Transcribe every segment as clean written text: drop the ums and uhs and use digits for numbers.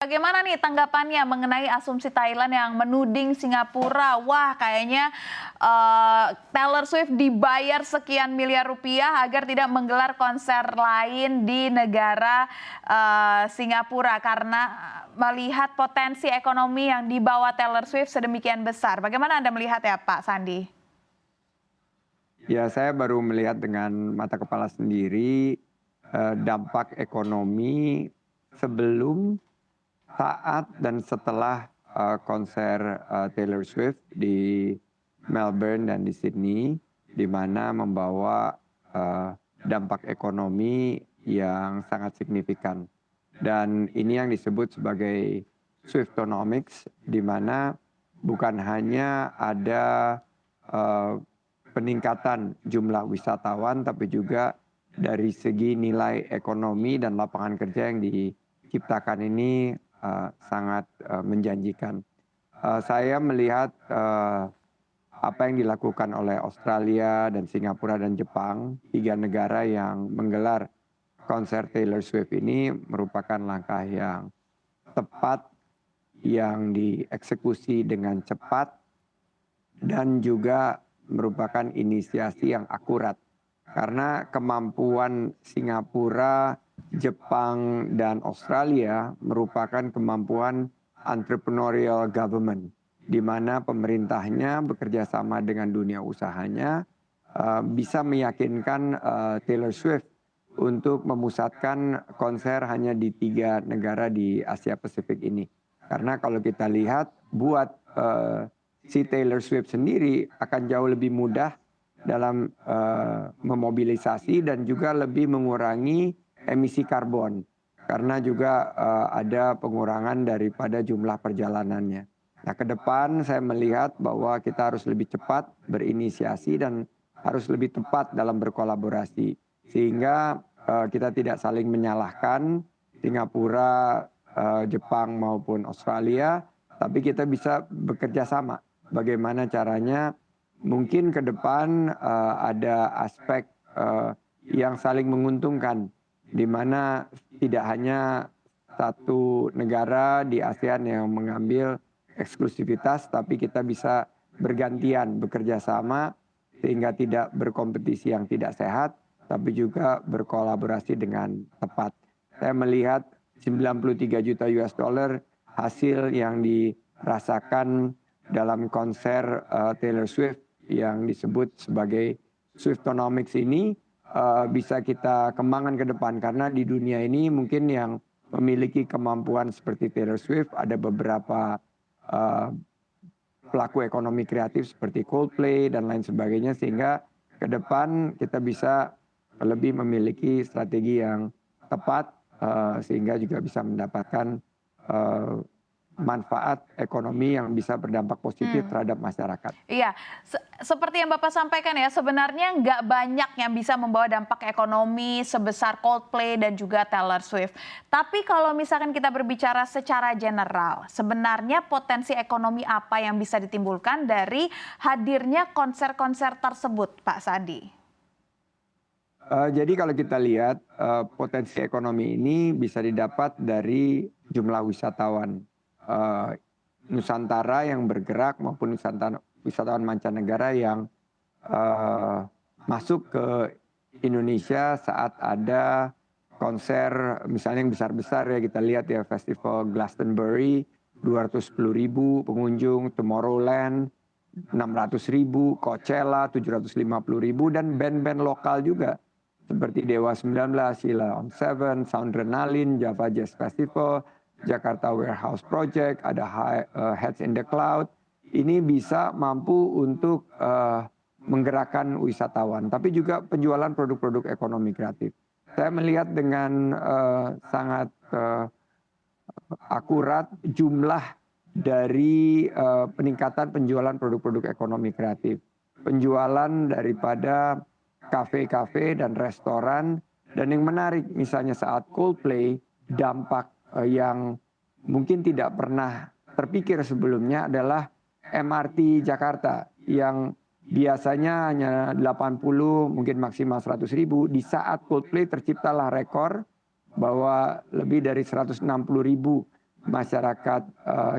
Bagaimana nih tanggapannya mengenai asumsi Thailand yang menuding Singapura, wah kayaknya Taylor Swift dibayar sekian miliar rupiah agar tidak menggelar konser lain di negara Singapura karena melihat potensi ekonomi yang dibawa Taylor Swift sedemikian besar. Bagaimana Anda melihat ya Pak Sandi? Ya, saya baru melihat dengan mata kepala sendiri dampak ekonomi sebelum, saat, dan setelah konser Taylor Swift di Melbourne dan di Sydney, di mana membawa dampak ekonomi yang sangat signifikan. Dan ini yang disebut sebagai Swiftonomics, di mana bukan hanya ada peningkatan jumlah wisatawan, tapi juga dari segi nilai ekonomi dan lapangan kerja yang diciptakan ini sangat menjanjikan. Saya melihat apa yang dilakukan oleh Australia dan Singapura dan Jepang, 3 negara yang menggelar konser Taylor Swift ini merupakan langkah yang tepat, yang dieksekusi dengan cepat, dan juga merupakan inisiasi yang akurat. Karena kemampuan Singapura, Jepang, dan Australia merupakan kemampuan entrepreneurial government, di mana pemerintahnya bekerja sama dengan dunia usahanya, bisa meyakinkan Taylor Swift untuk memusatkan konser hanya di 3 negara di Asia Pasifik ini. Karena kalau kita lihat, buat si Taylor Swift sendiri akan jauh lebih mudah dalam memobilisasi dan juga lebih mengurangi emisi karbon. Karena juga ada pengurangan daripada jumlah perjalanannya. Nah, ke depan saya melihat bahwa kita harus lebih cepat berinisiasi dan harus lebih tepat dalam berkolaborasi. Sehingga kita tidak saling menyalahkan Singapura, Jepang maupun Australia, tapi kita bisa bekerja sama. Bagaimana caranya mungkin ke depan ada aspek yang saling menguntungkan, di mana tidak hanya satu negara di ASEAN yang mengambil eksklusivitas, tapi kita bisa bergantian bekerja sama sehingga tidak berkompetisi yang tidak sehat, tapi juga berkolaborasi dengan tepat. Saya melihat 93 juta US dollar hasil yang dirasakan dalam konser Taylor Swift yang disebut sebagai Swiftonomics ini bisa kita kembangkan ke depan, karena di dunia ini mungkin yang memiliki kemampuan seperti Taylor Swift ada beberapa pelaku ekonomi kreatif seperti Coldplay dan lain sebagainya, sehingga ke depan kita bisa lebih memiliki strategi yang tepat sehingga juga bisa mendapatkan manfaat ekonomi yang bisa berdampak positif terhadap masyarakat. Iya, seperti yang Bapak sampaikan ya, sebenarnya nggak banyak yang bisa membawa dampak ekonomi sebesar Coldplay dan juga Taylor Swift. Tapi kalau misalkan kita berbicara secara general, sebenarnya potensi ekonomi apa yang bisa ditimbulkan dari hadirnya konser-konser tersebut, Pak Sandi? Jadi kalau kita lihat potensi ekonomi ini bisa didapat dari jumlah wisatawan Nusantara yang bergerak maupun wisatawan mancanegara yang masuk ke Indonesia saat ada konser misalnya yang besar-besar ya, kita lihat ya, festival Glastonbury 210.000 pengunjung, Tomorrowland 600.000, Coachella 750.000, dan band-band lokal juga seperti Dewa 19, Sheila on 7, Soundrenalin, Java Jazz Festival, Jakarta Warehouse Project, ada Heads in the Cloud. Ini bisa mampu untuk menggerakkan wisatawan, tapi juga penjualan produk-produk ekonomi kreatif. Saya melihat dengan sangat akurat jumlah dari peningkatan penjualan produk-produk ekonomi kreatif. Penjualan daripada kafe-kafe dan restoran, dan yang menarik misalnya saat Coldplay, dampak yang mungkin tidak pernah terpikir sebelumnya adalah MRT Jakarta yang biasanya hanya 80, mungkin maksimal 100.000. Di saat Coldplay terciptalah rekor bahwa lebih dari 160.000 masyarakat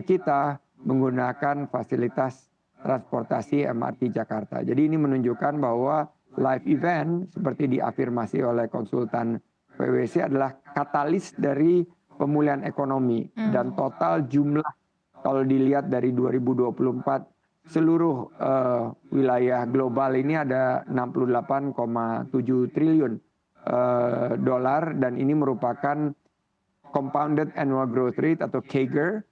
kita menggunakan fasilitas transportasi MRT Jakarta. Jadi ini menunjukkan bahwa live event seperti diafirmasi oleh konsultan PwC adalah katalis dari pemulihan ekonomi dan total jumlah kalau dilihat dari 2024 seluruh wilayah global ini ada 68,7 triliun dolar dan ini merupakan compounded annual growth rate atau CAGR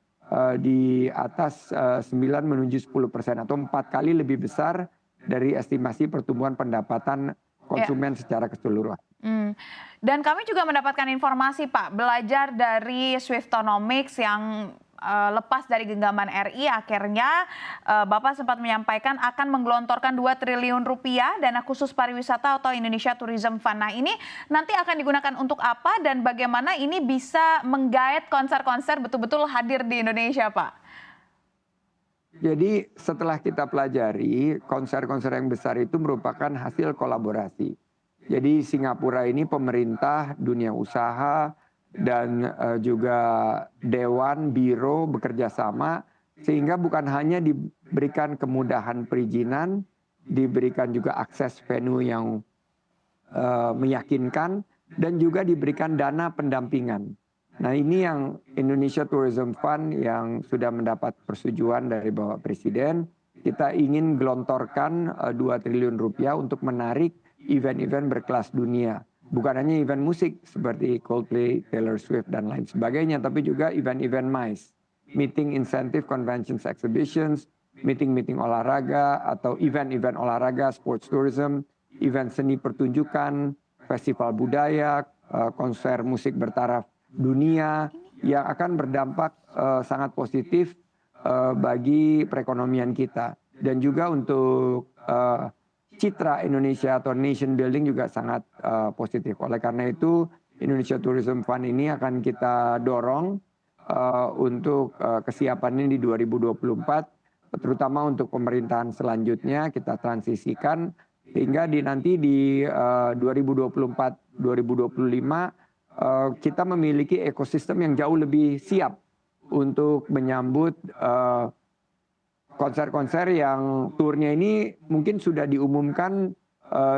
di atas 9 menuju 10% atau 4 kali lebih besar dari estimasi pertumbuhan pendapatan konsumen secara keseluruhan. Dan kami juga mendapatkan informasi Pak, belajar dari Swiftonomics yang lepas dari genggaman RI, akhirnya Bapak sempat menyampaikan akan menggelontorkan 2 triliun rupiah dana khusus pariwisata atau Indonesia Tourism Fund. Nah ini nanti akan digunakan untuk apa dan bagaimana ini bisa menggait konser-konser betul-betul hadir di Indonesia Pak? Jadi setelah kita pelajari, konser-konser yang besar itu merupakan hasil kolaborasi. Jadi Singapura ini pemerintah, dunia usaha, dan juga dewan, biro bekerja sama sehingga bukan hanya diberikan kemudahan perizinan, diberikan juga akses venue yang meyakinkan dan juga diberikan dana pendampingan. Nah ini yang Indonesia Tourism Fund yang sudah mendapat persetujuan dari Bapak Presiden. Kita ingin gelontorkan 2 triliun rupiah untuk menarik event-event berkelas dunia. Bukan hanya event musik seperti Coldplay, Taylor Swift, dan lain sebagainya, tapi juga event-event MICE, meeting incentive conventions exhibitions, meeting-meeting olahraga, atau event-event olahraga, sports tourism, event seni pertunjukan, festival budaya, konser musik bertaraf dunia, yang akan berdampak sangat positif bagi perekonomian kita. Dan juga untuk citra Indonesia atau nation building juga sangat positif. Oleh karena itu Indonesia Tourism Fund ini akan kita dorong untuk kesiapan ini di 2024, terutama untuk pemerintahan selanjutnya kita transisikan hingga nanti di 2024-2025 kita memiliki ekosistem yang jauh lebih siap untuk menyambut konser-konser yang turnya ini mungkin sudah diumumkan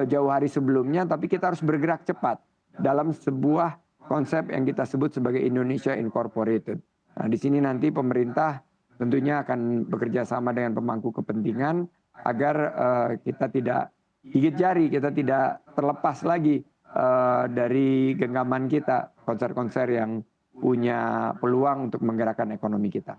jauh hari sebelumnya, tapi kita harus bergerak cepat dalam sebuah konsep yang kita sebut sebagai Indonesia Incorporated. Nah, di sini nanti pemerintah tentunya akan bekerja sama dengan pemangku kepentingan agar kita tidak gigit jari, kita tidak terlepas lagi dari genggaman kita, konser-konser yang punya peluang untuk menggerakkan ekonomi kita.